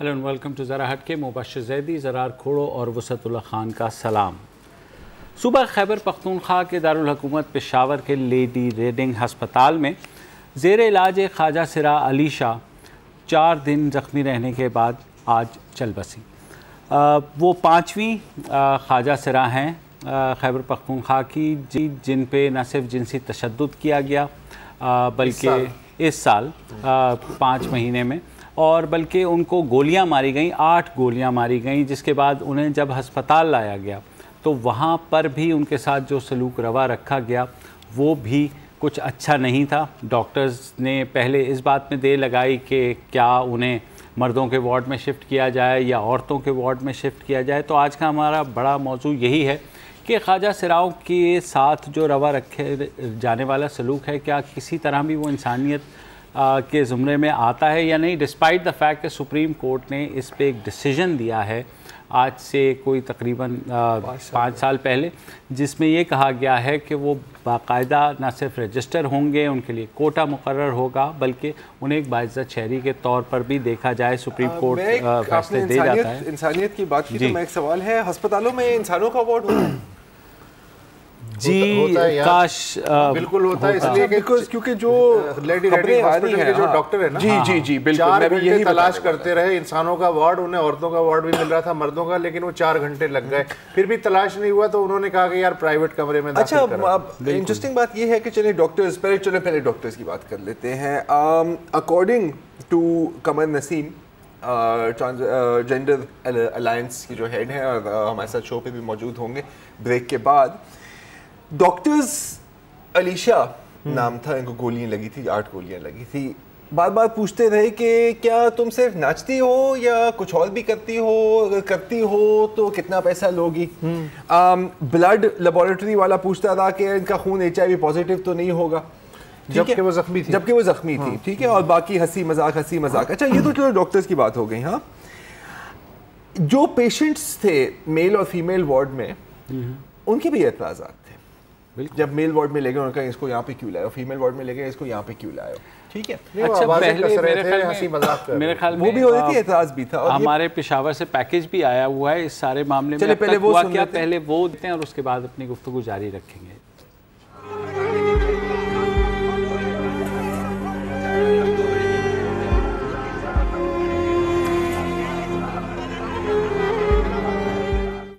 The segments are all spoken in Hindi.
हेलो एंड वेलकम टू ज़रा हट के। मुबश्शिर ज़ैदी, ज़रार खोड़ो और वसतुल्लाह खान का सलाम। सूबा खैबर पख्तूनख्वा के दारुल हुकूमत पेशावर के लेडी रेडिंग हस्पताल में ज़ेर इलाज ख्वाजा सिरा अली शाह 4 दिन ज़ख्मी रहने के बाद आज चल बसी। वो 5वीं ख्वाजा सिरा हैं खैबर पख्तूनख्वा की जिन पे न सिर्फ जिनसी तशद्दुद किया गया बल्कि इस साल 5 महीने में, और बल्कि उनको गोलियां मारी गईं, 8 गोलियां मारी गईं, जिसके बाद उन्हें जब हस्पताल लाया गया तो वहाँ पर भी उनके साथ जो सलूक रवा रखा गया वो भी कुछ अच्छा नहीं था। डॉक्टर्स ने पहले इस बात में देर लगाई कि क्या उन्हें मर्दों के वार्ड में शिफ्ट किया जाए या औरतों के वार्ड में शिफ्ट किया जाए। तो आज का हमारा बड़ा मौजू यही है कि ख्वाजा सिराओं के साथ जो रवा रखे जाने वाला सलूक है, क्या किसी तरह भी वो इंसानियत के ज़ुमरे में आता है या नहीं, डिस्पाइट द फैक्ट कि सुप्रीम कोर्ट ने इस पे एक डिसीजन दिया है आज से कोई तकरीबन 5 साल पहले, जिसमें ये कहा गया है कि वो बाकायदा न सिर्फ रजिस्टर होंगे, उनके लिए कोटा मुकर्रर होगा, बल्कि उन्हें एक बाइज़्ज़त शहरी के तौर पर भी देखा जाए। सुप्रीम कोर्ट फैसले दे जाता है। इंसानियत की बात की तो मैं एक सवाल है, अस्पतालों में इंसानों का वार्ड होता है? जी होता है काश बिल्कुल होता है, इसलिए क्योंकि जो लेडी रेडिंग हॉस्पिटल के जो डॉक्टर है ना, जी बिल्कुल, मैं भी यही तलाश करते रहे इंसानों का वार्ड, उन्हें औरतों का वार्ड भी मिल रहा था, मर्दों का, लेकिन वो 4 घंटे लग गए, फिर भी तलाश नहीं हुआ, तो उन्होंने कहा कि यार प्राइवेट कमरे में दाखिल करा। अच्छा, इंटरेस्टिंग बात ये है कि चलिए डॉक्टर्स पहले डॉक्टर्स की बात कर लेते हैं। According to Qamar Naseem, transgender alliance की जो हेड है, और हमारे साथ शो पे भी मौजूद होंगे ब्रेक के बाद, डॉक्टर्स अलीशा नाम था, इनको गोलियां लगी थी, 8 गोलियां लगी थी। बार बार पूछते रहे कि क्या तुम सिर्फ नाचती हो या कुछ और भी करती हो, अगर करती हो तो कितना पैसा लोगी। ब्लड लेबोरेटरी वाला पूछता था कि इनका खून HIV पॉजिटिव तो नहीं होगा, जबकि वो जख्मी थी। ठीक है, और बाकी हंसी मजाक। अच्छा, ये तो चलो डॉक्टर्स की बात हो गई। हाँ, जो पेशेंट्स थे मेल और फीमेल वार्ड में, उनके भी एतराज़ात थे। जब मेल वार्ड में ले गए उन्होंने कहा इसको यहाँ पे क्यों लाए, फीमेल वार्ड में ले गए इसको यहाँ पे क्यों लाए। ठीक है, अच्छा, पहले मेरे ख्याल में वो भी हो रही थी, एतराज़ भी था। और हमारे पेशावर से पैकेज भी आया हुआ है इस सारे मामले में। पहले वो हुआ क्या, पहले वो देते हैं और उसके बाद अपनी गुफ्तगू जारी रखेंगे।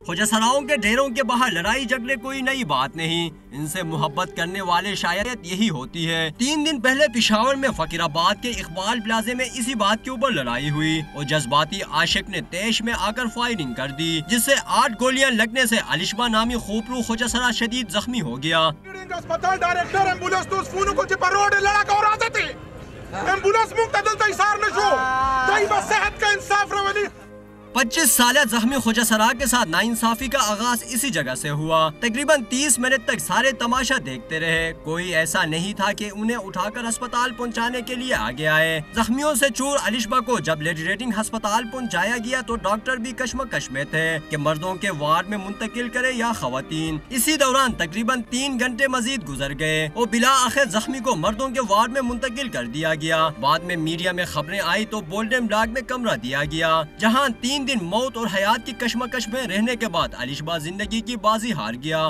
ख्वाजा के डेरों के बाहर लड़ाई झगड़े कोई नई बात नहीं, इनसे मोहब्बत करने वाले शायद यही होती है। 3 दिन पहले पेशावर में फकीराबाद के इकबाल प्लाजे में इसी बात के ऊपर लड़ाई हुई और जज्बाती आशिक ने तेश में आकर फायरिंग कर दी, जिससे 8 गोलियां लगने से अलिशबा नामी खूबरू ख्वाजा शदीद जख्मी हो गया। एम्बुलेंस 25 साल जख्मी ख्वाजा सरा के साथ नाइंसाफी का आगाज इसी जगह से हुआ। तकरीबन 30 मिनट तक सारे तमाशा देखते रहे, कोई ऐसा नहीं था कि उन्हें उठाकर अस्पताल पहुंचाने के लिए आगे आए। जख्मियों से चूर अलिशबा को जब लेडी रेडिंग अस्पताल पहुंचाया गया तो डॉक्टर भी कश्मकश में थे कि मर्दों के वार्ड में मुंतकिल करे या खवातीन। इसी दौरान तकरीबन 3 घंटे मजीद गुजर गए और बिला आखिर जख्मी को मर्दों के वार्ड में मुंतकिल कर दिया गया। बाद में मीडिया में खबरें आई तो गोल्डन ब्लॉक में कमरा दिया गया, जहाँ 3 दिन मौत और हयात की कश्मकश में रहने के बाद अलिशबा जिंदगी की बाजी हार गया।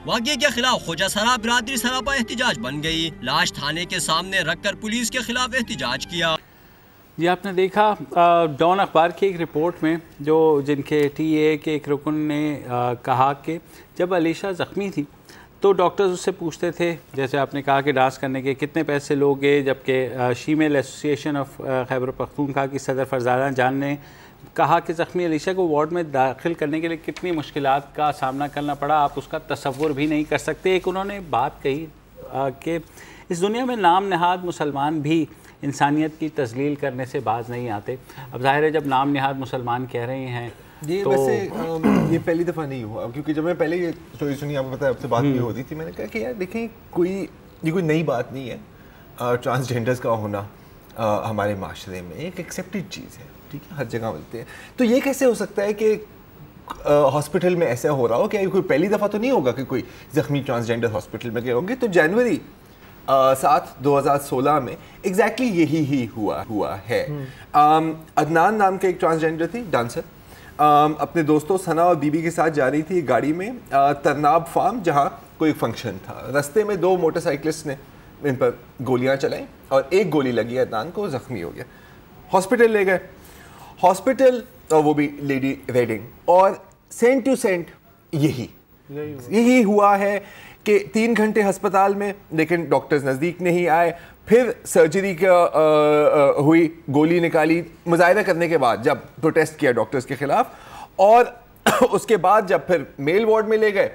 वाक़े के खिलाफ ख्वाजा सरा बिरादरी सरापा एहतिजाज बन गई। लाश थाने के सामने रखकर पुलिस के खिलाफ एहतिजाज किया। जी, आपने देखा डॉन अखबार की एक रिपोर्ट में जो जिनके TA के एक रुकन ने कहा कि जब अलीशा ज़ख्मी थी तो डॉक्टर्स उससे पूछते थे, जैसे आपने कहा कि डांस करने के कितने पैसे लोगे, जबकि shemale association of Khyber Pakhtunkhwa की सदर फरजाना जान ने कहा कि ज़ख्मी अलीशा को वार्ड में दाखिल करने के लिए कितनी मुश्किलात का सामना करना पड़ा, आप उसका तसव्वुर भी नहीं कर सकते। एक उन्होंने बात कही कि इस दुनिया में नाम नहाद मुसलमान भी इंसानियत की तज़लील करने से बाज नहीं आते। अब जाहिर है जब नाम नहाद मुसलमान कह रहे हैं ये तो वैसे ये पहली दफ़ा नहीं हुआ, क्योंकि जब मैं पहले ये स्टोरी सुनी, आपको पता है आपसे बात भी होती थी, मैंने कहा कि यार देखें ये कोई नई बात नहीं है। ट्रांसजेंडर्स का होना हमारे माशरे में एक एक्सेप्टेड चीज़ है, ठीक है, हर जगह मिलते हैं। तो ये कैसे हो सकता है कि हॉस्पिटल में ऐसा हो रहा हो कि कोई पहली दफ़ा तो नहीं होगा कि कोई ज़ख्मी ट्रांसजेंडर हॉस्पिटल में गए होंगे। तो जनवरी 7 2016 में एग्जैक्टली यही ही हुआ है। अदनान नाम के एक ट्रांसजेंडर थी डांसर, अपने दोस्तों सना और बीबी के साथ जा रही थी गाड़ी में तरनाब फार्म, जहाँ कोई फंक्शन था। रास्ते में 2 मोटरसाइकिलिस्ट ने इन पर गोलियां चलाई और एक गोली लगी अदनान को, ज़ख्मी हो गया। हॉस्पिटल ले गए, हॉस्पिटल, और वो भी लेडी रेडिंग, और सेंट टू सेंट यही हुआ है कि 3 घंटे अस्पताल में, लेकिन डॉक्टर्स नज़दीक नहीं आए। फिर सर्जरी का हुई, गोली निकाली मुजाहिरा करने के बाद, जब प्रोटेस्ट किया डॉक्टर्स के खिलाफ, और उसके बाद जब फिर मेल वार्ड में ले गए,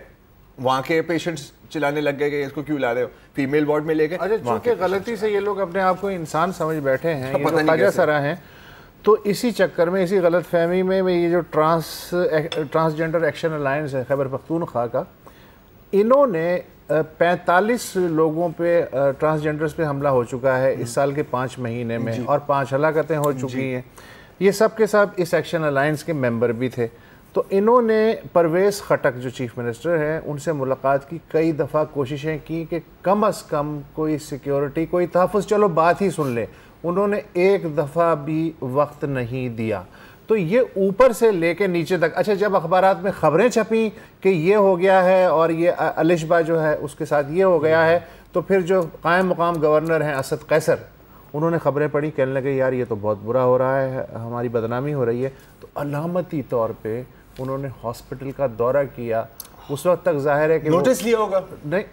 वहाँ के पेशेंट्स चिल्लाने लग गए कि इसको क्यों ला रहे हो, फीमेल वार्ड में ले गए। अच्छा, चूंकि गलती से ये लोग अपने आप को इंसान समझ बैठे हैं, ये जो ख्वाजा सरा हैं, तो इसी चक्कर में, इसी गलत फहमी में ये जो ट्रांसजेंडर एक्शन अलायंस है खैबर पख्तूनख्वा का, इन्होंने 45 लोगों पे ट्रांसजेंडर्स पे हमला हो चुका है इस साल के 5 महीने में, और 5 हलाकतें हो चुकी हैं। ये सब के सब इस एक्शन अलायंस के मेंबर भी थे। तो इन्होंने परवेज़ खटक जो चीफ मिनिस्टर हैं, उनसे मुलाकात की, कई दफ़ा कोशिशें की कि कम अज़ कम कोई सिक्योरिटी, कोई तहफ़्फ़ुज़, चलो बात ही सुन ले। उन्होंने एक दफ़ा भी वक्त नहीं दिया। तो ये ऊपर से लेके नीचे तक, अच्छा जब अखबारात में ख़बरें छपी कि ये हो गया है और ये अलिशबा जो है उसके साथ ये हो गया है, तो फिर जो कायम मुकाम गवर्नर हैं असद कैसर, उन्होंने ख़बरें पढ़ी, कहने लगे यार ये तो बहुत बुरा हो रहा है, हमारी बदनामी हो रही है। तो अलामती तौर पे उन्होंने हॉस्पिटल का दौरा किया। उस वक्त तक जाहिर है कि नोटिस लिया होगा, नहीं,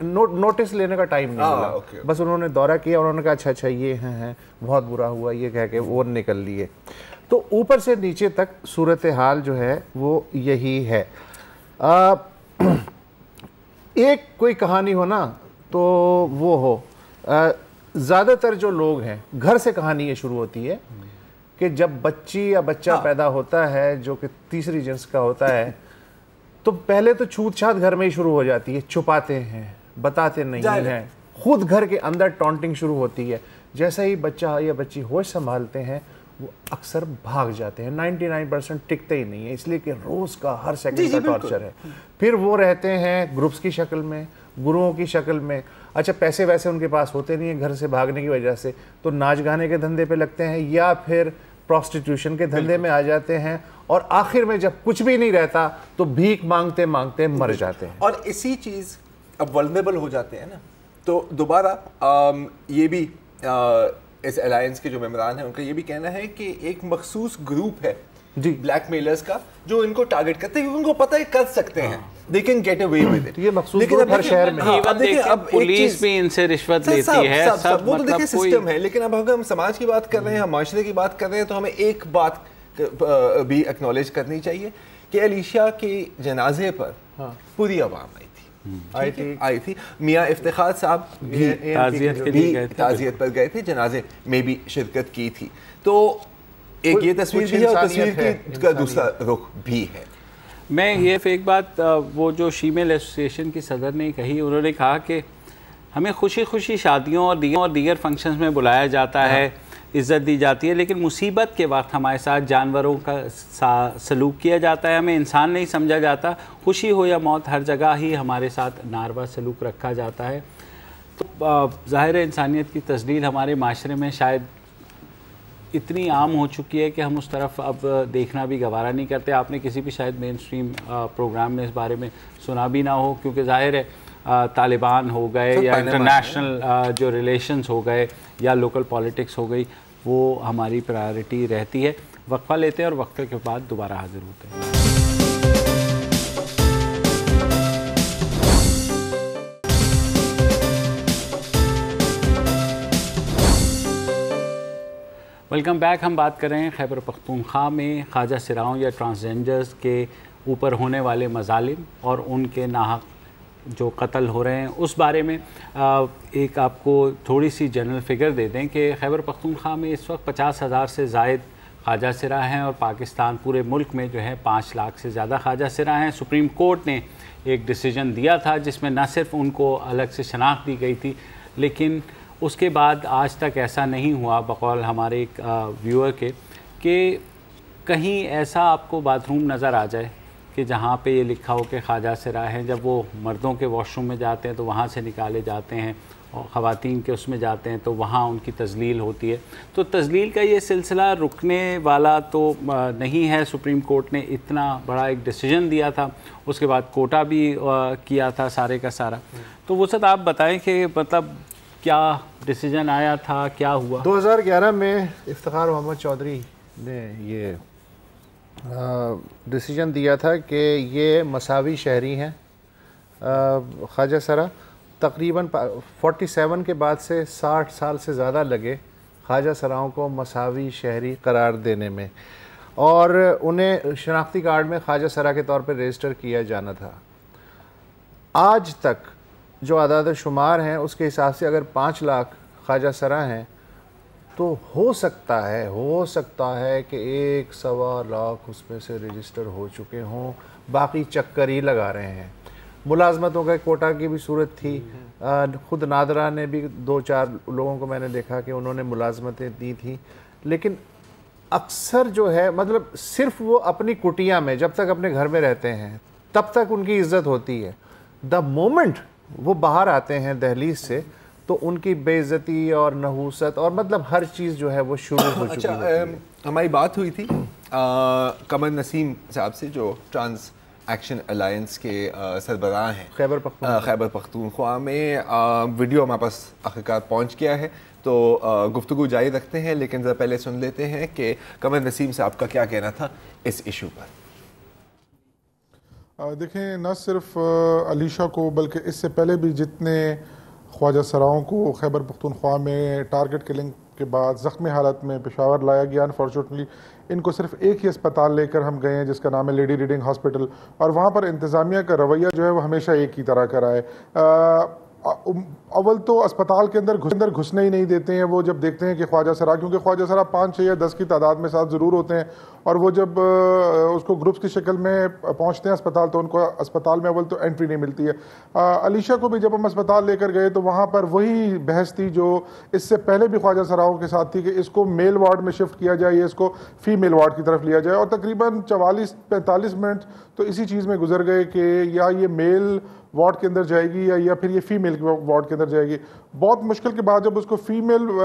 नोटिस लेने का टाइम नहीं मिला। बस उन्होंने दौरा किया, उन्होंने कहा अच्छा ये हैं बहुत बुरा हुआ, ये कह के वो निकल लिए। तो ऊपर से नीचे तक सूरत हाल जो है वो यही है। एक कोई कहानी हो ना तो वो हो, ज़्यादातर जो लोग हैं, घर से कहानी ये शुरू होती है कि जब बच्ची या बच्चा पैदा होता है जो कि तीसरी जिन्स का होता है, तो पहले तो छूत छात घर में ही शुरू हो जाती है, छुपाते हैं, बताते नहीं हैं, खुद घर के अंदर टॉन्टिंग शुरू होती है। जैसे ही बच्चा या बच्ची होश संभालते हैं, वो अक्सर भाग जाते हैं, 99% टिकते ही नहीं है, इसलिए कि रोज़ का हर सेकंड का टॉर्चर है। फिर वो रहते हैं ग्रुप्स की शक्ल में, गुरुओं की शक्ल में। अच्छा, पैसे वैसे उनके पास होते नहीं है घर से भागने की वजह से, तो नाच गाने के धंधे पे लगते हैं या फिर प्रोस्टिट्यूशन के धंधे में आ जाते हैं, और आखिर में जब कुछ भी नहीं रहता तो भीख मांगते मांगते मर जाते हैं। और इसी चीज़ अब वल्नरेबल हो जाते हैं ना, तो दोबारा ये भी इस अलायंस के जो मेंबरान हैं उनका ये भी कहना है कि एक मखसूस ग्रुप है जी ब्लैकमेलर्स का जो इनको टारगेट करते हैं, क्योंकि उनको पता है कर सकते हैं, they can get away with it। ये मखसूस ग्रुप हर शहर में, अब देखिए अब पुलिस भी इनसे रिश्वत लेती है, सब वो तो देखिए सिस्टम है। लेकिन अब अगर हम समाज की बात कर रहे हैं, हम माशरे की बात कर रहे हैं, तो हमें एक बात भी एक्नॉलेज करनी चाहिए कि अलीशा के जनाजे पर पूरी आवाम आई थी। मियाँ इफ्तिखार साहब भी ताज़ियत पर गए थे, जनाजे में भी शिरकत की थी। तो एक ये तस्वीर भी है और तस्वीर का दूसरा रुख भी है। मैं ये एक बात वो जो शीमेल एसोसिएशन की सदर ने कही, उन्होंने कहा कि हमें खुशी खुशी शादियों और दीगर फंक्शंस में बुलाया जाता है, इज़्ज़त दी जाती है, लेकिन मुसीबत के वक्त हमारे साथ जानवरों का सलूक किया जाता है, हमें इंसान नहीं समझा जाता। खुशी हो या मौत, हर जगह ही हमारे साथ नारवा सलूक रखा जाता है। तो ज़ाहिर है इंसानियत की तस्दील हमारे माशरे में शायद इतनी आम हो चुकी है कि हम उस तरफ अब देखना भी गवारा नहीं करते। आपने किसी भी शायद मेन स्ट्रीम प्रोग्राम में इस बारे में सुना भी ना हो, क्योंकि ज़ाहिर है तालिबान हो गए या इंटरनेशनल जो रिलेशंस हो गए या लोकल पॉलिटिक्स हो गई, वो हमारी प्रायोरिटी रहती है। वक्फा लेते हैं और वक्फे के बाद दोबारा हाजिर होते हैं। Welcome back. हम बात कर रहे हैं खैबर पख्तूनख्वा में ख्वाजा सिराओं या ट्रांसजेंडर्स के ऊपर होने वाले मजालिम और उनके नाहक जो कत्ल हो रहे हैं उस बारे में। एक आपको थोड़ी सी जनरल फिगर दे दें कि खैबर पख्तूनख्वा में इस वक्त 50,000 से ज़ायद ख्वाजा सिरा हैं और पाकिस्तान पूरे मुल्क में जो है 5 लाख से ज़्यादा ख्वाजा सिरा हैं। सुप्रीम कोर्ट ने एक डिसीजन दिया था जिसमें न सिर्फ उनको अलग से शनाख्त दी गई थी, लेकिन उसके बाद आज तक ऐसा नहीं हुआ, बकौल हमारे एक व्यूअर के, कि कहीं ऐसा आपको बाथरूम नज़र आ जाए कि जहाँ पे ये लिखा हो कि ख्वाजा सरा हैं, जब वो मर्दों के वॉशरूम में जाते हैं तो वहाँ से निकाले जाते हैं और ख़वातीन के उसमें जाते हैं तो वहाँ उनकी तज़लील होती है। तो तज़लील का ये सिलसिला रुकने वाला तो नहीं है। सुप्रीम कोर्ट ने इतना बड़ा एक डिसीजन दिया था, उसके बाद कोटा भी किया था सारे का सारा। तो वो सब आप बताएं कि मतलब क्या डिसीजन आया था, क्या हुआ? 2011 में इफ्तिखार मोहम्मद चौधरी ने ये डिसीजन दिया था कि ये मसावी शहरी हैं। ख्वाजा सरा तकरीबन 47 के बाद से 60 साल से ज़्यादा लगे ख्वाजा सराओं को मसावी शहरी करार देने में, और उन्हें शनाख्ती कार्ड में ख्वाजा सरा के तौर पर रजिस्टर किया जाना था। आज तक जो आदाद शुमार हैं उसके हिसाब से अगर 5 लाख ख्वाजा सरा हैं तो हो सकता है कि 1-1.25 लाख उसमें से रजिस्टर हो चुके हों, बाकी चक्कर ही लगा रहे हैं। मुलाजमतों का कोटा की भी सूरत थी। खुद नादरा ने भी 2-4 लोगों को मैंने देखा कि उन्होंने मुलाजमतें दी थी, लेकिन अक्सर जो है मतलब सिर्फ वो अपनी कुटिया में जब तक अपने घर में रहते हैं तब तक उनकी इज्जत होती है। द मोमेंट वो बाहर आते हैं दहलीज से तो उनकी बेइज्जती और नहूसत और मतलब हर चीज़ जो है वो शुरू हो चुकी है। हमारी बात हुई थी कमर नसीम साहब से जो ट्रांस एक्शन अलायंस के सरबराह हैं खैबर पख्तूनख्वा में। वीडियो हमारे पास आखिरकार पहुंच गया है तो गुफ्तगू जारी रखते हैं, लेकिन ज़रा पहले सुन लेते हैं कि कमर नसीम साहब का क्या कहना था इस इशू पर। देखें, न सिर्फ अलीशा को बल्कि इससे पहले भी जितने ख्वाजा सराओं को खैबर पख्तूनख्वा में टारगेट किलिंग के बाद ज़ख्मी हालत में पेशावर लाया गया, अनफॉर्चुनेटली इनको सिर्फ एक ही अस्पताल लेकर हम गए हैं जिसका नाम है लेडी रीडिंग हॉस्पिटल, और वहाँ पर इंतज़ामिया का रवैया जो है वो हमेशा एक ही तरह का रहा है। अव्वल तो अस्पताल के अंदर घुसने ही नहीं देते हैं वो जब देखते हैं कि ख्वाजा सरा, क्योंकि ख्वाजा सरा 5, 6 या 10 की तादाद में साथ ज़रूर होते हैं, और वो जब उसको ग्रुप्स की शक्ल में पहुंचते हैं अस्पताल तो उनको अस्पताल में अव्वल तो एंट्री नहीं मिलती है। अलीशा को भी जब हम अस्पताल लेकर गए तो वहाँ पर वही बहस थी जो इससे पहले भी ख्वाजा सराओं के साथ थी कि इसको मेल वार्ड में शिफ्ट किया जाए या इसको फीमेल वार्ड की तरफ लिया जाए, और तकरीबन 44-45 मिनट तो इसी चीज़ में गुजर गए कि या ये मेल वार्ड के अंदर जाएगी या फिर ये फीमेल वार्ड के अंदर जाएगी। बहुत मुश्किल के बाद जब उसको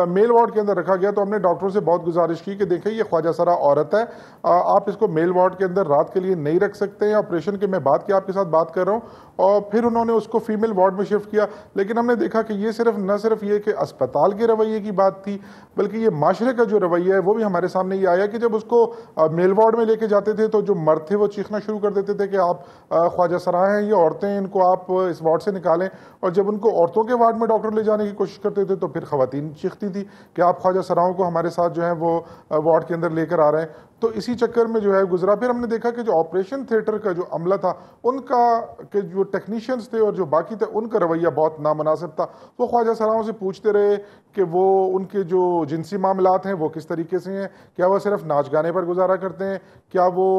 मेल वार्ड के अंदर रखा गया तो हमने डॉक्टरों से बहुत गुजारिश की कि देखें ये ख्वाजा सरा औरत है, आप इसको मेल वार्ड के अंदर रात के लिए नहीं रख सकते हैं। ऑपरेशन के मैं बात की आपके साथ बात कर रहा हूँ, और फिर उन्होंने उसको फीमेल वार्ड में शिफ्ट किया। लेकिन हमने देखा कि ये न सिर्फ ये कि अस्पताल के रवैये की बात थी, बल्कि ये माशरे का जो रवैया है वो भी हमारे सामने ये आया कि जब उसको मेल वार्ड में लेके जाते थे तो जो मर्द थे वो चीखना शुरू कर देते थे कि आप ख्वाजा सरा हैं, ये औरतें हैं, इनको आप इस वार्ड से निकालें। और जब उनको औरतों के वार्ड में डॉक्टर ले जाने की कोशिश करते थे तो फिर खवातीन चीखती थी कि आप ख्वाजा सराओं को हमारे साथ जो है वो वार्ड के अंदर लेकर आ रहे हैं। तो इसी चक्कर में जो है गुजरा। फिर हमने देखा कि जो ऑपरेशन थिएटर का जो अमला था उनका के जो टेक्नीशियंस थे और जो बाकी थे उनका रवैया बहुत नामुनासिब था। वो ख्वाजा सराओं से पूछते रहे कि वो उनके जो जिनसी मामलात हैं वो किस तरीके से हैं, क्या वो सिर्फ नाच गाने पर गुजारा करते हैं, क्या वो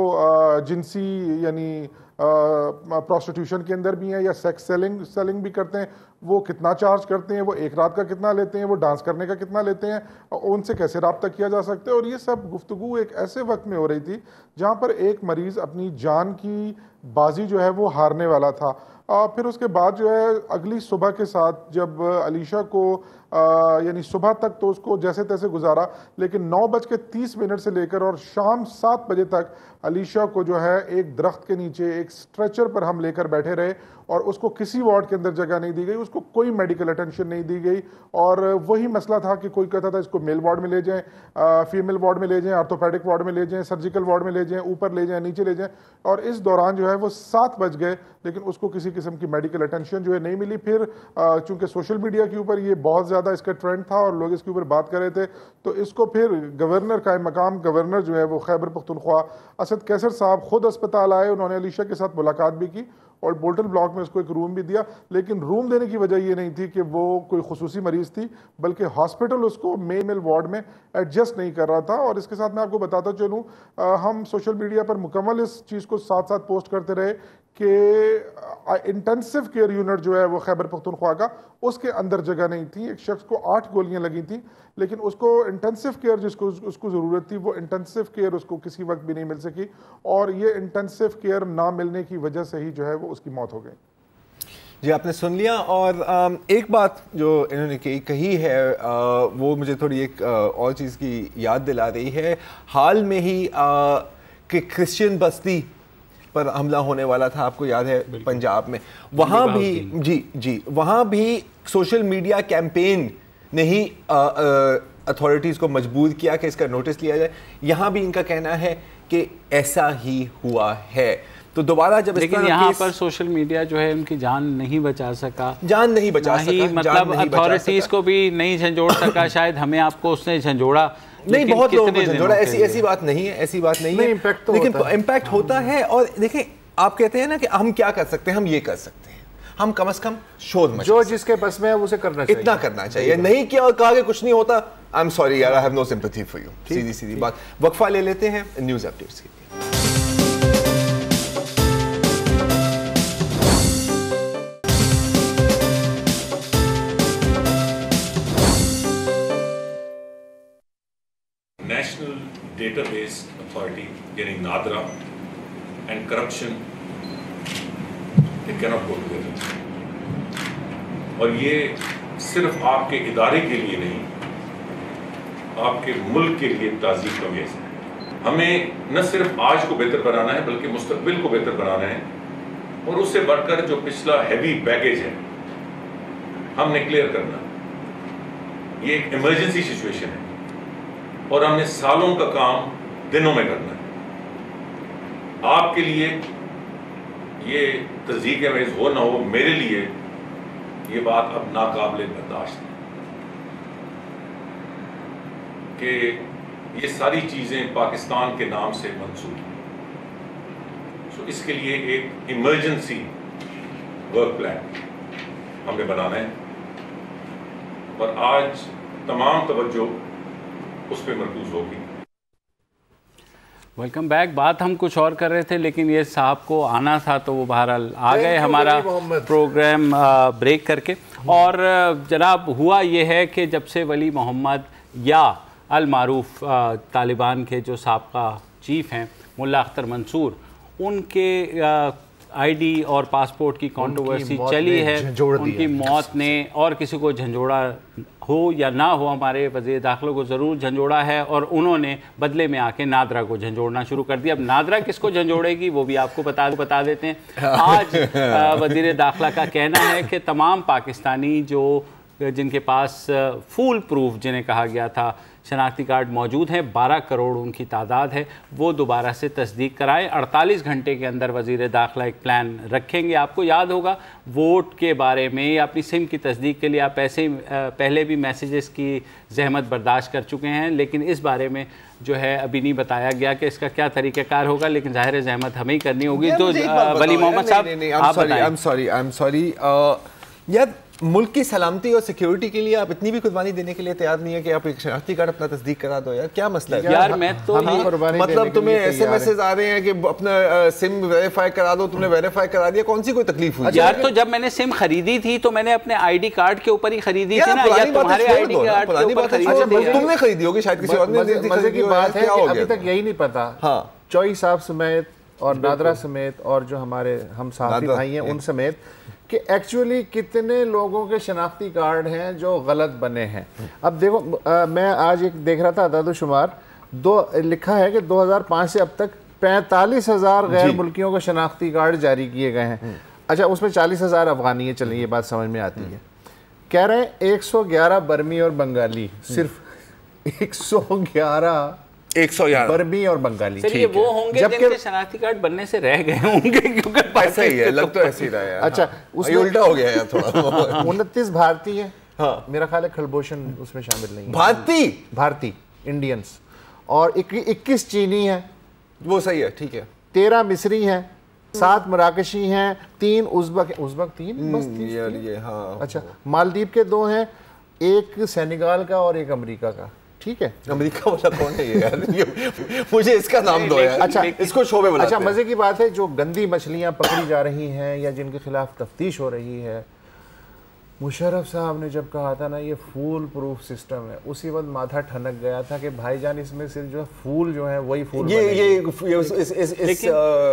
जिनसी यानी प्रोस्टिट्यूशन के अंदर भी हैं या सेक्स सेलिंग भी करते हैं, वो कितना चार्ज करते हैं, वो एक रात का कितना लेते हैं, वो डांस करने का कितना लेते हैं, उनसे कैसे रब्ता किया जा सकता है। और ये सब गुफ्तगू एक ऐसे वक्त में हो रही थी जहाँ पर एक मरीज़ अपनी जान की बाजी जो है वो हारने वाला था। फिर उसके बाद जो है अगली सुबह के साथ जब अलीशा को यानी सुबह तक तो उसको जैसे तैसे गुजारा, लेकिन 9:30 से लेकर और शाम 7 बजे तक अलीशा को जो है एक दरख्त के नीचे एक स्ट्रेचर पर हम लेकर बैठे रहे और उसको किसी वार्ड के अंदर जगह नहीं दी गई, उसको कोई मेडिकल अटेंशन नहीं दी गई। और वही मसला था कि कोई कहता था इसको मेल वार्ड में ले जाएं, फीमेल वार्ड में ले जाएं, ऑर्थोपेडिक वार्ड में ले जाएं, सर्जिकल वार्ड में ले जाएं, ऊपर ले जाएं, नीचे ले जाएं। और इस दौरान जो है वो 7 बज गए लेकिन उसको किसी किस्म की मेडिकल अटेंशन जो है नहीं मिली। फिर चूंकि सोशल मीडिया के ऊपर ये बहुत ज़्यादा इसका ट्रेंड था और लोग इसके ऊपर बात कर रहे थे, तो इसको फिर गवर्नर का मकाम गवर्नर जो है वो खैबर पख्तूनख्वा असद कैसर साहब खुद अस्पताल आए, उन्होंने अलीशा के साथ मुलाकात भी की और बोल्टन ब्लॉक में उसको एक रूम भी दिया, लेकिन रूम देने की वजह ये नहीं थी कि वो कोई खुसूसी मरीज थी, बल्कि हॉस्पिटल उसको मेल वार्ड में एडजस्ट नहीं कर रहा था। और इसके साथ मैं आपको बताता चलूँ, हम सोशल मीडिया पर मुकम्मल इस चीज़ को साथ साथ पोस्ट करते रहे कि इंटेंसिव केयर यूनिट जो है वो खैबर पख्तूनख्वा का, उसके अंदर जगह नहीं थी। एक शख्स को 8 गोलियां लगी थी, लेकिन उसको इंटेंसिव केयर जिसको उसको ज़रूरत थी वो इंटेंसिव केयर उसको किसी वक्त भी नहीं मिल सकी, और ये इंटेंसिव केयर ना मिलने की वजह से ही जो है वो उसकी मौत हो गई। जी, आपने सुन लिया। और एक बात जो इन्होंने कही है वो मुझे थोड़ी एक और चीज़ की याद दिला रही है। हाल में ही कि क्रिश्चियन बस्ती पर हमला होने वाला था, आपको याद है, पंजाब में, वहाँ भी वहाँ भी सोशल मीडिया कैंपेन ने ही अथॉरिटीज़ को मजबूर किया कि इसका नोटिस लिया जाए। यहाँ भी इनका कहना है कि ऐसा ही हुआ है। तो दोबारा जब लेकिन यहाँ पर सोशल मीडिया जो है उनकी जान नहीं बचा सका, मतलब अथॉरिटीज़ को भी नहीं झंझोड़ सका। शायद हमें आपको उसने झंझोड़ा नहीं, बहुत लोगों को झंझोड़ा। ऐसी बात नहीं है, ऐसी बात नहीं है, लेकिन इम्पैक्ट होता है। और देखें, आप कहते हैं ना कि हम क्या कर सकते हैं, हम ये कर सकते हैं, हम कम से कम शोर मचा, जो जिसके बस में है उसे करना चाहिए, इतना करना चाहिए। नहीं किया और कहा कि कुछ नहीं होता, आई एम सॉरी यार, I have no sympathy for you. सीधी बात। वक्फा ले लेते हैं न्यूज़ अपडेट्स के लिए। National Database Authority यानी NADRA and corruption they cannot go together। और ये सिर्फ आपके इदारे के लिए नहीं, आपके मुल्क के लिए ताज़ीब का मेज़ है। हमें न सिर्फ आज को बेहतर बनाना है बल्कि मुस्तकबिल को बेहतर बनाना है, और उससे बढ़कर जो पिछला हैवी बैगेज है हमने क्लियर करना। ये एक इमरजेंसी सिचुएशन है और हमने सालों का काम दिनों में करना है। आपके लिए ये तस्दीक मेज़ हो ना हो, मेरे लिए ये बात अब नाकाबिले बर्दाश्त है कि ये सारी चीज़ें पाकिस्तान के नाम से मंसूब हैं। सो इसके लिए एक इमरजेंसी वर्क प्लान हमें बनाना है, और आज तमाम तवज्जो उस पर मरकूज होगी। Welcome back. बात हम कुछ और कर रहे थे, लेकिन ये साहब को आना था तो वो बहरहाल आ गए हमारा प्रोग्राम ब्रेक करके। और जनाब, हुआ ये है कि जब से वली मोहम्मद या अल मारूफ तालिबान के जो साबका चीफ हैं मुल्ला अख्तर मंसूर, उनके आईडी और पासपोर्ट की कंट्रोवर्सी चली है, उनकी मौत ने और किसी को झंझोड़ा हो या ना हो, हमारे वज़ीर दाखिला को ज़रूर झंझोड़ा है, और उन्होंने बदले में आके नादरा को झंझोड़ना शुरू कर दिया। अब नादरा किसको झंझोड़ेगी वो भी आपको बता देते हैं। आज वज़ीर दाखिला का कहना है कि तमाम पाकिस्तानी जिनके पास फुल प्रूफ जिन्हें कहा गया था शनाख्ती कार्ड मौजूद हैं, 12 करोड़ उनकी तादाद है, वो दोबारा से तस्दीक कराएं। 48 घंटे के अंदर वज़ीर दाखिला एक प्लान रखेंगे। आपको याद होगा वोट के बारे में या अपनी सिम की तस्दीक के लिए आप पहले भी मैसेजेस की जहमत बर्दाश्त कर चुके हैं, लेकिन इस बारे में जो है अभी नहीं बताया गया कि इसका क्या तरीक़ाकार होगा, लेकिन ज़ाहिर है जहमत हमें ही करनी होगी। तो वली मोहम्मद साहब, आप बताएं। आई एम सॉरी यार, मुल्क की सलामती और सिक्योरिटी के लिए आप इतनी भी कुर्बानी देने के लिए तैयार नहीं है कि आप एक शनाख्ती कार्ड अपना तस्दीक करा दो? यार क्या मसला है यार? मैं तो मतलब तुम्हें ऐसे मैसेज आ रहे हैं कि अपना सिम वेरीफाई करा दो, तुमने वेरीफाई करा दिया, कौन सी कोई तकलीफ हुई? यार तो जब मैंने सिम खरीदी थी तो मैंने अपने आईडी कार्ड के ऊपर ही खरीदी थी ना, या तुम्हारे आईडी कार्ड के ऊपर खरीदी? तुमने खरीदी होगी शायद, किसी और ने। मजे की बात है कि अभी तक यही नहीं पता, चौई साहब समेत और नादरा समेत और जो हमारे हम साथी भाई हैं उन समेत, कि एक्चुअली कितने लोगों के शनाख्ती कार्ड हैं जो गलत बने हैं। अब देखो, मैं आज एक देख रहा था अदाद-ओ-शुमार, लिखा है कि 2005 से अब तक 45,000 गैर मुल्कियों को शनाख्ती कार्ड जारी किए गए हैं। अच्छा, उसमें 40,000 अफगानी है, चलिए ये बात समझ में आती है। कह रहे हैं 111 बर्मी और बंगाली, सिर्फ 111 बर्मी और बंगाली। चलिए वो होंगे जिनके शनाख्ती कार्ड बनने से रह गए होंगे, क्योंकि ऐसा ही है, लग तो ऐसे ही रहा है। अच्छा, उसमें उल्टा हो गया है थोड़ा। 29 भारतीय है, हाँ मेरा ख्याल है खलभूषण उसमें शामिल नहीं है। भारतीय इंडियंस, और 21 चीनी है, वो सही है, ठीक है। 13 मिस्री हैं, 7 मराकशी हैं, 3 उज़्बक 3 बस 3 ये हाँ। अच्छा, मालदीव के 2 हैं, एक सेनेगाल का और एक अमेरिका का। ठीक है, अमेरिका वाला कौन है ये यार? मुझे इसका नाम दो यार। अच्छा, इसको शोबे बुलाते अच्छा, हैं। मजे की बात है, जो गंदी मछलियां पकड़ी जा रही हैं या जिनके खिलाफ तफ्तीश हो रही है, मुशर्रफ साहब ने जब कहा था ना ये फूल प्रूफ सिस्टम है, उसी वक्त माथा ठनक गया था कि भाईजान इसमें सिर्फ जो है फूल जो है वही फूल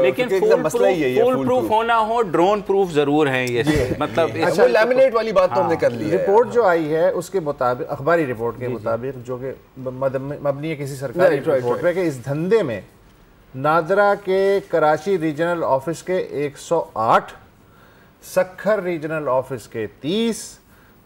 लेकिन फूल प्रूफ होना हो, ड्रोन प्रूफ जरूर है ये मतलब। अच्छा, लैमिनेट वाली बात तो हमने कर ली है। रिपोर्ट जो आई है उसके मुताबिक, अखबारी रिपोर्ट के मुताबिक, जो कि मबनी है किसी सरकारी रिपोर्ट पे, कि इस धंधे में नादरा के कराची रीजनल ऑफिस के 108, सक्खर रीजनल ऑफिस के 30,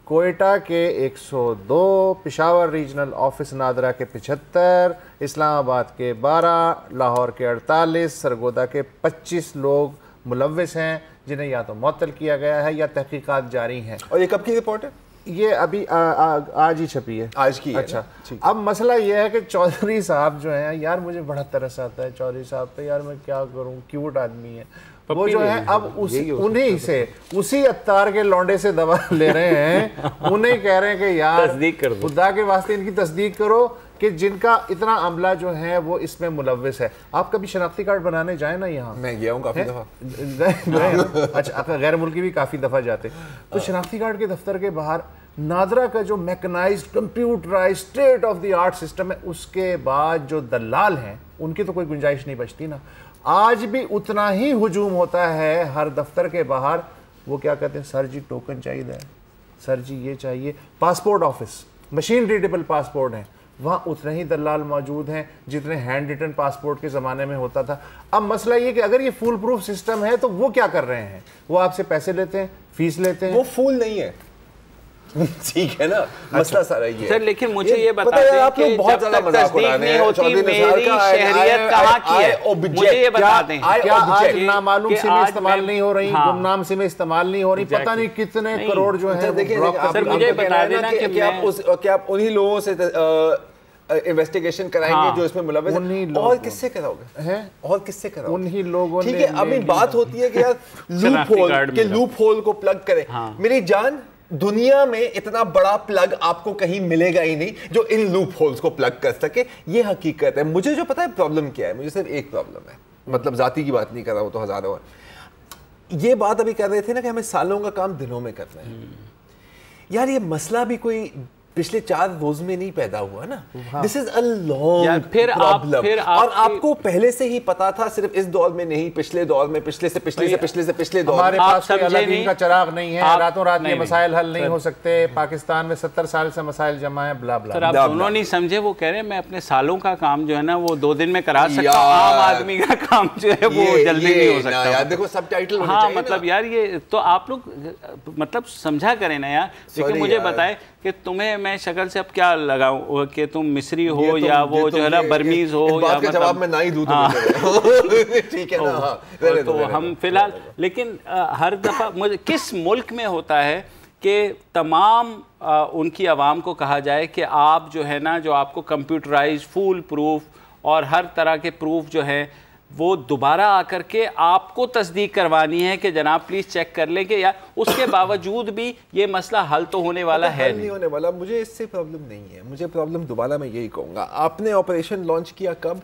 कोयटा के 102, पेशावर रीजनल ऑफिस नादरा के 75, इस्लामाबाद के 12, लाहौर के 48, सरगोदा के 25 लोग मुलव्विस हैं, जिन्हें या तो मुअत्तल किया गया है या तहकीकात जारी हैं। और ये कब की रिपोर्ट है? ये अभी आज ही छपी है, आज की। अच्छा, अब मसला ये है कि चौधरी साहब जो हैं यार, मुझे बड़ा तरस आता है चौधरी साहब पे यार, मैं क्या करूं, क्यूट आदमी है वो जो है। अब उन्हीं से, उसी अत्तार के लौंडे से दवा ले रहे हैं, उन्हें कह रहे हैं कि यार तस्दीक कर दो, खुदा के वास्ते इनकी तस्दीक करो कि जिनका इतना अमला जो है वो इसमें मुलव्विस है। आप कभी शनाख्ती कार्ड बनाने जाए ना, यहाँ मैं गया हूँ काफी दफा। अच्छा, गैर मुल्की भी काफी दफा जाते, तो शनाख्ती कार्ड के दफ्तर के बाहर नादरा का जो mechanised computerised state of the art system है, उसके बाद जो दलाल हैं उनकी तो कोई गुंजाइश नहीं बचती ना। आज भी उतना ही हुजूम होता है हर दफ्तर के बाहर। वो क्या कहते हैं, सर जी टोकन चाहिए, सर जी ये चाहिए। Passport office, machine readable passport हैं, वहाँ उतने ही दलाल मौजूद हैं जितने हैंड रिटन पासपोर्ट के ज़माने में होता था। अब मसला ये कि अगर ये फूल प्रूफ सिस्टम है तो वो क्या कर रहे हैं, वो आपसे पैसे लेते हैं, फीस लेते हैं। वो फूल नहीं है, ठीक है ना, मसला सारा ये सर। लेकिन मुझे ये बता दें कि बहुत ज्यादा मजाक उड़ा रहे हैं। होती मेरी शहरियत कहाँ की है, मुझे ये बता दें। क्या आज नामालूम सिमें इस्तेमाल नहीं हो रही, गुमनाम सिमें इस्तेमाल नहीं हो रही, पता नहीं कितने करोड़ जो है। सर मुझे बता देना कि आप उन्हीं लोगों से इन्वेस्टिगेशन कराएंगे जो इसमें मुलव्विस हैं, और किससे कराओगे हैं, और किससे कराओगे? उन्हीं लोगों ने। ठीक है, अभी बात होती है कि यार लूप होल को प्लग करें। मेरी जान, दुनिया में इतना बड़ा प्लग आपको कहीं मिलेगा ही नहीं जो इन लूप होल्स को प्लग कर सके, ये हकीकत है। मुझे जो पता है प्रॉब्लम क्या है, मुझे सिर्फ एक प्रॉब्लम है, मतलब जाति की बात नहीं कर रहा हूं, तो हजारों है। ये बात अभी कर रहे थे ना कि हमें सालों का काम दिनों में करना है। यार ये मसला भी कोई पिछले 4 रोज में नहीं पैदा हुआ ना। This is a long problem, और आपको पहले से ही पता था, सिर्फ इस दौर में नहीं, पिछले दौर में, पिछले से पिछले दौर। हमारे पास कोई अल्लाह दीन का चिराग नहीं है, रातों रात ये मसाइल हल नहीं हो सकते। पाकिस्तान में 70 साल से मसाइल जमा है, ब्ला ब्ला। सर आप दोनों नहीं समझे, वो कह रहे हैं मैं अपने सालों का काम जो है ना वो 2 दिन में करा सकता हूं, आम आदमी का काम जो है वो जल्दी नहीं हो सकता। यार देखो सबटाइटल होने हाँ, चाहिए मतलब यार ये तो आप लोग मतलब समझा करें ना यार। लेकिन मुझे बताएं कि तुम्हें मैं शक्ल से अब क्या लगाऊं कि तुम मिस्री हो या वो जो है ना बर्मीज हो, या मतलब जवाब में ना ही दूं ठीक है ना। तो हम फिलहाल, लेकिन हर दफा मुझे किस मुल्क में होता है कि तमाम उनकी आवाम को कहा जाए कि आप जो है ना, जो आपको कंप्यूटराइज फुल प्रूफ और हर तरह के प्रूफ जो है वो दोबारा आकर के आपको तस्दीक करवानी है कि जनाब प्लीज़ चेक कर लें कि यार, उसके बावजूद भी ये मसला हल तो होने वाला है नहीं होने वाला। मुझे इससे प्रॉब्लम नहीं है, मुझे प्रॉब्लम दोबारा मैं यही कहूँगा, आपने ऑपरेशन लॉन्च किया कब?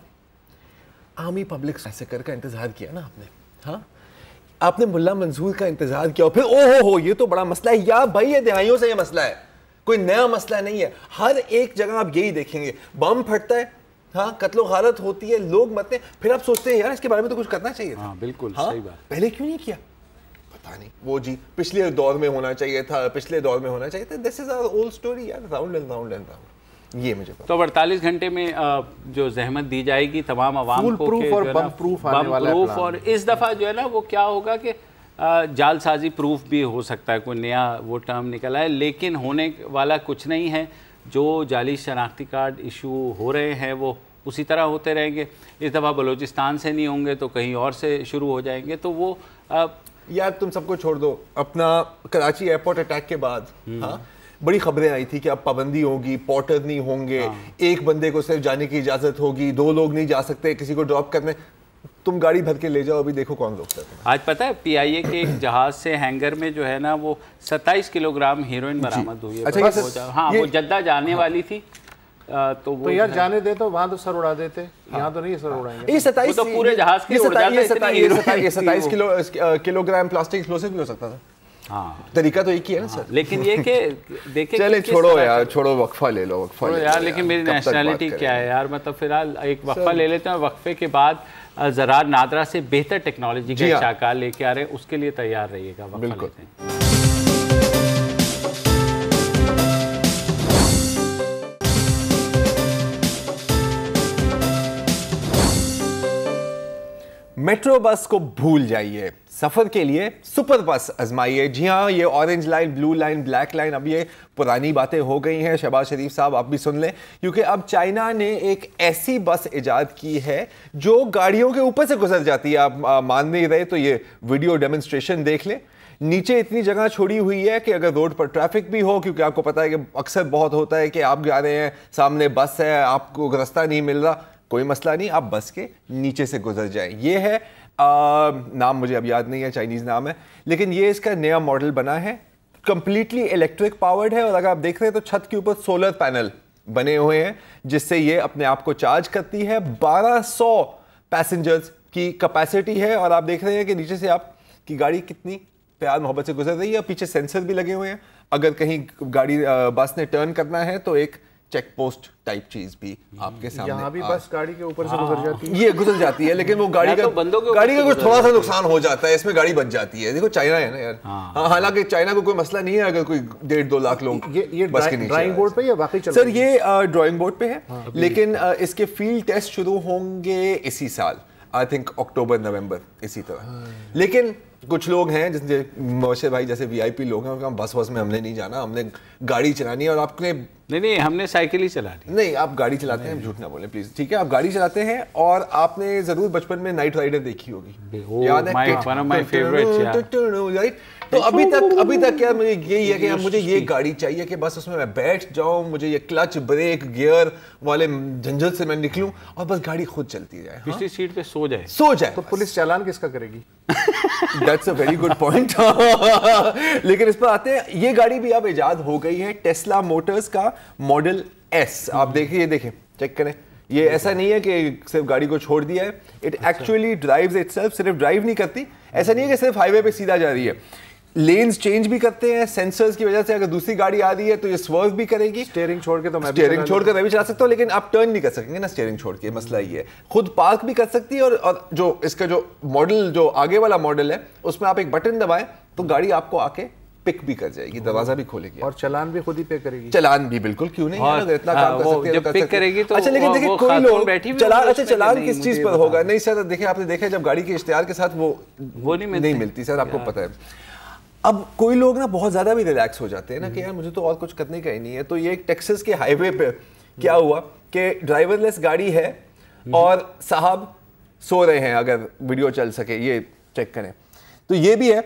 आर्मी पब्लिक मैसेकर का इंतज़ार किया ना आपने, हाँ, आपने मुल्ला मंसूर का इंतज़ार किया, और फिर ओहो ये तो बड़ा मसला है। यार भाई ये दहाइयों से ये मसला है, कोई नया मसला नहीं है। हर एक जगह आप यही देखेंगे, बम फटता है, हाँ, कत्लो गारत होती है, लोग मरते हैं, फिर आप सोचते हैं यार इसके बारे में तो कुछ करना चाहिए था। हाँ, बिल्कुल हाँ? सही बात। पहले क्यों नहीं किया, पता नहीं। वो जी पिछले दौर में होना चाहिए था, पिछले दौर में होना चाहिए था। This is our old story यार, round and round and round. ये मुझे तो 48 घंटे में जो जहमत दी जाएगी तमाम आवाम को, प्रूफ और बम प्रूफ आने वाला है। और इस दफ़ा जो है ना वो क्या होगा कि जालसाजी प्रूफ भी हो सकता है, कोई नया वो टर्म निकला है, लेकिन होने वाला कुछ नहीं है। जो जाली शनाख्ती कार्ड इशू हो रहे हैं वो उसी तरह होते रहेंगे। इस दफ़ा बलूचिस्तान से नहीं होंगे तो कहीं और से शुरू हो जाएंगे। तो वो यार तुम सबको छोड़ दो, अपना कराची एयरपोर्ट अटैक के बाद हाँ बड़ी खबरें आई थी कि अब पाबंदी होगी, पोर्टर नहीं होंगे, एक बंदे को सिर्फ जाने की इजाज़त होगी, 2 लोग नहीं जा सकते किसी को ड्रॉप करने। तुम गाड़ी भर के ले जाओ, अभी देखो कौन रोकता है। आज पता है PIA के एक जहाज से हैंगर में जो है ना वो 27 किलोग्राम हीरोइन बरामद हुई है। अच्छा, हाँ, वो जद्दा जाने वाली थी। तो यार जाने दे, तो वहाँ तो सर उड़ा देते, यहाँ तो नहीं सर उड़ाएंगे। ये 27 तो पूरे जहाज की उड़ जाता है। 27 किलोग्राम प्लास्टिक एक्सप्लोसिव भी हो सकता था। हाँ, तरीका तो एक ही है ना सर। लेकिन ये कि देखे, चले छोड़ो यार, छोड़ो, वक्फा ले लो, वक्फा ले लो यार। लेकिन मेरी नेशनैलिटी क्या है यार, मतलब फिलहाल एक वक्फा ले लेते हैं, वक्फे के बाद ज़रार नादरा से बेहतर टेक्नोलॉजी का शाकार लेके आ रहे हैं, उसके लिए तैयार रहिएगा। बिल्कुल। मेट्रो बस को भूल जाइए, सफर के लिए सुपर बस आजमाइए। जी हाँ, ये orange line, blue line, black line, अब ये पुरानी बातें हो गई हैं। शहबाज शरीफ साहब आप भी सुन लें, क्योंकि अब चाइना ने एक ऐसी बस इजाद की है जो गाड़ियों के ऊपर से गुजर जाती है। आप मान नहीं रहे तो ये वीडियो डेमोन्स्ट्रेशन देख लें। नीचे इतनी जगह छोड़ी हुई है कि अगर रोड पर ट्रैफिक भी हो, क्योंकि आपको पता है कि अक्सर बहुत होता है कि आप जा रहे हैं, सामने बस है, आपको रास्ता नहीं मिल रहा, कोई मसला नहीं, आप बस के नीचे से गुजर जाएं। ये है नाम मुझे अब याद नहीं है, चाइनीज़ नाम है, लेकिन ये इसका नया मॉडल बना है, कंप्लीटली इलेक्ट्रिक पावर्ड है। और अगर आप देख रहे हैं तो छत के ऊपर सोलर पैनल बने हुए हैं जिससे ये अपने आप को चार्ज करती है। 1200 पैसेंजर्स की कैपेसिटी है। और आप देख रहे हैं कि नीचे से आपकी गाड़ी कितनी प्यार मोहब्बत से गुजर रही है। पीछे सेंसर भी लगे हुए हैं, अगर कहीं गाड़ी बस ने टर्न करना है तो एक चेक पोस्ट टाइप चीज भी आपके सामने। यहाँ भी बस गाड़ी के ऊपर से गुजर जाती है, ये गुजर जाती है, लेकिन वो गाड़ी का कुछ थोड़ा सा नुकसान हो जाता है, इसमें गाड़ी बच जाती है। देखो चाइना है ना यार। हाँ, हालांकि चाइना को कोई मसला नहीं है अगर कोई 1.5-2 लाख लोग ये बस के नीचे। ड्राइंग बोर्ड पे या बाकी चल सर ये ड्राइंग बोर्ड पे है, लेकिन इसके फील्ड टेस्ट शुरू होंगे इसी साल, आई थिंक अक्टूबर नवंबर इसी तरह। लेकिन कुछ लोग हैं जैसे मोशे भाई जैसे VIP लोग हैं, उनका बस में हमने नहीं जाना, हमने गाड़ी चलानी है। और आपने नहीं, हमने साइकिल ही चलानी। नहीं, आप गाड़ी चलाते हैं, झूठ ना बोलें प्लीज, ठीक है? आप गाड़ी चलाते हैं और आपने जरूर बचपन में नाइट राइडर देखी होगी, याद है? My favourite. तो अभी तक यार मुझे यही है कि यार मुझे ये गाड़ी चाहिए कि बस उसमें मैं बैठ जाऊं, मुझे ये क्लच ब्रेक गियर वाले झंझट से मैं निकलूं और बस गाड़ी खुद चलती जाए, पिछली सीट पे सो जाए। तो पुलिस चालान किसका करेगी? That's a very good point। लेकिन इस पर आते हैं, ये गाड़ी भी अब इजाद हो गई है, टेस्ला मोटर्स का मॉडल S। आप देखिए, ये देखें, चेक करें, ये ऐसा नहीं है कि सिर्फ गाड़ी को छोड़ दिया है, इट एक्चुअली ड्राइव्स इटसेल्फ। सिर्फ ड्राइव नहीं करती, ऐसा नहीं है कि सिर्फ हाईवे पे सीधा जा रही है, लेन्स चेंज भी करते हैं सेंसर्स की वजह से। अगर दूसरी गाड़ी आ रही है तो ये स्वर्व भी करेगी। स्टीयरिंग छोड़ के तो मैं भी चला सकता हूँ, लेकिन आप टर्न नहीं कर सकेंगे ना स्टीयरिंग छोड़ के, मसला ये है। खुद पार्क भी कर सकती है। और जो इसका जो मॉडल, जो आगे वाला मॉडल है, उसमें आप एक बटन दबाएं तो गाड़ी आपको आके पिक भी कर जाएगी, दरवाजा भी खोलेगी और चालान भी खुद ही पे करेगी। चालान भी बिल्कुल, क्यों नहीं, अगर इतना काम कर सकती है जब पिक करेगी तो। अच्छा, लेकिन देखिए कोई लोग चालान किस चीज पर होगा? नहीं सर, देखिए आपने देखा जब गाड़ी के इश्तिहार के साथ वो नहीं मिलती सर, आपको पता है। अब कोई लोग ना बहुत ज्यादा भी रिलैक्स हो जाते हैं ना कि यार मुझे तो और कुछ करने का ही नहीं है। तो ये एक टेक्सास के हाईवे पे क्या हुआ कि ड्राइवरलेस गाड़ी है और साहब सो रहे हैं, अगर वीडियो चल सके ये चेक करें तो ये भी है।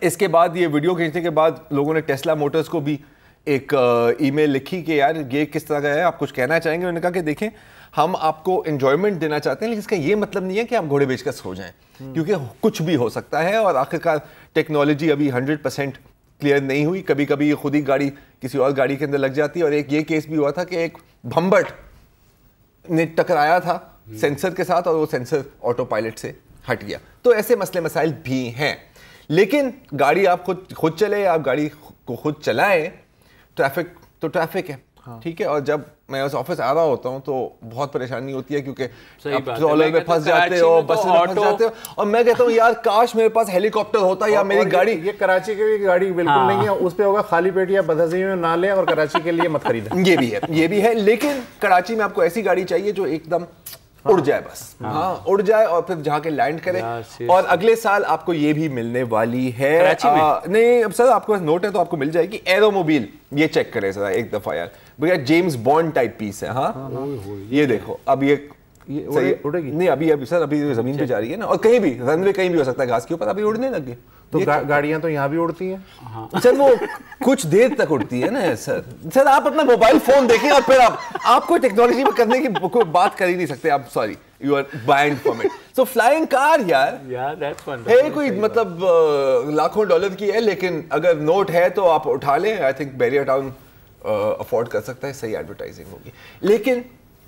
इसके बाद ये वीडियो खींचने के बाद लोगों ने टेस्ला मोटर्स को भी एक ईमेल लिखी कि यार ये किस तरह का है, आप कुछ कहना चाहेंगे? उन्होंने कहा कि देखें, हम आपको एंजॉयमेंट देना चाहते हैं, लेकिन इसका ये मतलब नहीं है कि आप घोड़े बेचकर सो जाएं, क्योंकि कुछ भी हो सकता है। और आखिरकार टेक्नोलॉजी अभी 100% क्लियर नहीं हुई, कभी कभी ये खुद ही गाड़ी किसी और गाड़ी के अंदर लग जाती है। और एक ये केस भी हुआ था कि एक भंबट ने टकराया था सेंसर के साथ और वो सेंसर ऑटो पायलट से हट गया। तो ऐसे मसले मसाइल भी हैं, लेकिन गाड़ी आप खुद चले, आप गाड़ी को खुद चलाएं, ट्रैफिक तो ट्रैफिक है, ठीक है। और जब मैं उस ऑफिस आ रहा होता हूँ तो बहुत परेशानी होती है, क्योंकि आप ट्रॉलर में फंस जाते हो, बस में फंस जाते हो। और मैं कहता हूँ यार काश मेरे पास हेलीकॉप्टर होता या मेरी गाड़ी। ये कराची की गाड़ी बिल्कुल नहीं है, उस पे होगा खाली पेट या बदहज़ी में ना लें, और कराची के लिए मत खरीदें। ये भी है, लेकिन कराची में आपको ऐसी गाड़ी चाहिए जो एकदम उड़ जाए, बस उड़ जाए और फिर जहाँ के लैंड करे। और अगले साल आपको ये भी मिलने वाली है नहीं अब सर आपके पास नोट है तो आपको मिल जाएगी, एरोमोबाइल। ये चेक करें जरा एक दफा यार, भैया जेम्स बॉन्ड टाइप पीस है। हाँ ये देखो, अब ये उड़ेगी नहीं, अभी सर अभी जमीन पे जा रही है ना, और कहीं भी रनवे कहीं भी हो सकता है घास के ऊपर, अभी उड़ने लग गए। तो गाड़ियां तो यहाँ भी उड़ती हैं। हाँ। सर वो कुछ देर तक उड़ती है ना सर आप अपना मोबाइल फोन देखें और फिर आप कोई टेक्नोलॉजी में करने की कोई बात कर ही नहीं सकते आप, sorry you are bind from it. So flying car यार दैट्स वंडरफुल है, कोई मतलब लाखों डॉलर की है, लेकिन अगर नोट है तो आप उठा लें। I think barrier town afford कर सकता है, सही एडवर्टाइजिंग होगी। लेकिन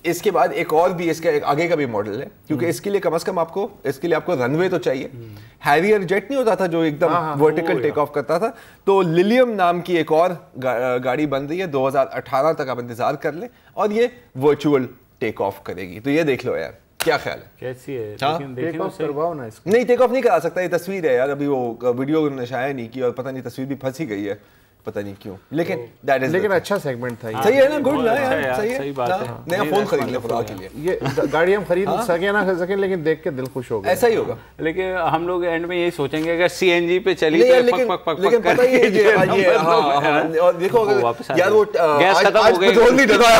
इसके बाद एक और भी इसका एक आगे का भी मॉडल है, क्योंकि इसके लिए कम से कम इसके लिए आपको रनवे तो चाहिए। हैरियर जेट नहीं होता था जो एकदम वर्टिकल टेक ऑफ करता था, तो लिलियम नाम की एक और गाड़ी बन रही है, 2018 तक आप इंतजार कर लें, और ये वर्चुअल टेक ऑफ करेगी। तो ये देख लो यार, क्या ख्याल है, कैसी है? टेक ऑफ करवाओ ना इसको। नहीं टेक ऑफ नहीं करा सकता, ये तस्वीर है यार, अभी वो वीडियो नशाया नहीं की और पता नहीं तस्वीर भी फंसी गई है, पता नहीं क्यों। लेकिन दैट इज, लेकिन अच्छा सेगमेंट था ये। सही है ना, गुड ना यार, सही है, सही बात है। नया फोन खरीद ले खुदा के लिए, ये गाड़ी हम खरीद सके ना कर सकें, लेकिन देख के दिल खुश हो गया। ऐसा ही होगा। लेकिन हम लोग एंड में यही सोचेंगे अगर सीएनजी पे चली तो लेकिन पता ही है ये और देखो अगर यार वो गैस खत्म हो गई, पेट्रोल नहीं डला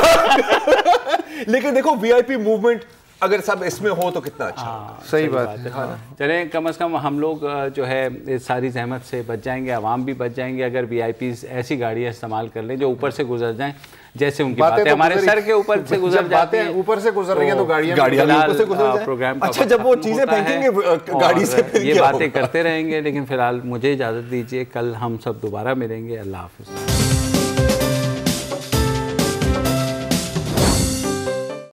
लेकिन देखो वीआईपी मूवमेंट अगर सब इसमें हो तो कितना अच्छा। सही बात है। चलें, कम से कम हम लोग जो है इस सारी जहमत से बच जाएंगे, आवाम भी बच जाएंगे अगर वीआईपीज़ ऐसी गाड़ियाँ इस्तेमाल कर लें जो ऊपर से गुजर जाएं, जैसे उनकी बातें हमारे सर के ऊपर से गुजर जाती हैं, ऊपर से गुजर रही हैं तो गाड़ियाँ ऊपर से गुजर जाएं। प्रोग्राम अच्छा, जब वो चीजें फेंकेंगे गाड़ी से ये बातें करते रहेंगे, लेकिन फिलहाल मुझे इजाज़त दीजिए, कल हम सब दोबारा मिलेंगे। अल्लाह हाफिज़।